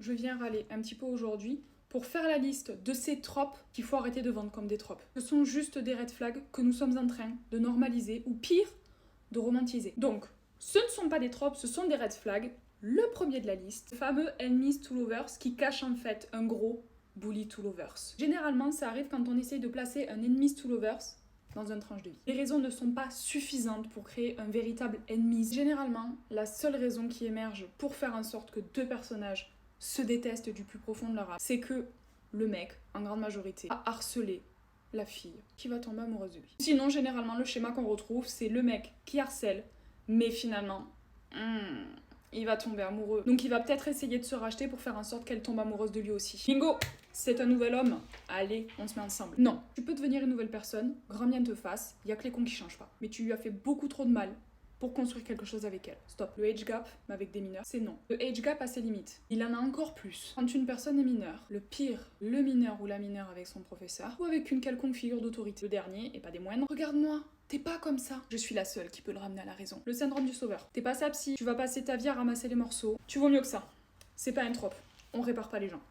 Je viens râler un petit peu aujourd'hui pour faire la liste de ces tropes qu'il faut arrêter de vendre comme des tropes. Ce sont juste des red flags que nous sommes en train de normaliser, ou pire, de romantiser. Donc, ce ne sont pas des tropes, ce sont des red flags. Le premier de la liste, le fameux enemies to lovers, qui cache en fait un gros bully to lovers. Généralement, ça arrive quand on essaye de placer un enemies to lovers dans une tranche de vie. Les raisons ne sont pas suffisantes pour créer un véritable ennemi. Généralement, la seule raison qui émerge pour faire en sorte que deux personnages se détestent du plus profond de leur âme, c'est que le mec, en grande majorité, a harcelé la fille qui va tomber amoureuse de lui. Sinon, généralement, le schéma qu'on retrouve, c'est le mec qui harcèle, mais finalement, il va tomber amoureux. Donc il va peut-être essayer de se racheter pour faire en sorte qu'elle tombe amoureuse de lui aussi. Bingo! C'est un nouvel homme. Allez, on se met ensemble. Non, tu peux devenir une nouvelle personne, grand bien te fasse, y a que les cons qui changent pas. Mais tu lui as fait beaucoup trop de mal pour construire quelque chose avec elle. Stop. Le age gap avec des mineurs, c'est non. Le age gap a ses limites. Il en a encore plus. Quand une personne est mineure, le pire, le mineur ou la mineure avec son professeur, ou avec une quelconque figure d'autorité. Le dernier, et pas des moindres, regarde-moi, t'es pas comme ça. Je suis la seule qui peut le ramener à la raison. Le syndrome du sauveur. T'es pas sa psy, tu vas passer ta vie à ramasser les morceaux. Tu vaux mieux que ça. C'est pas un trope. On répare pas les gens.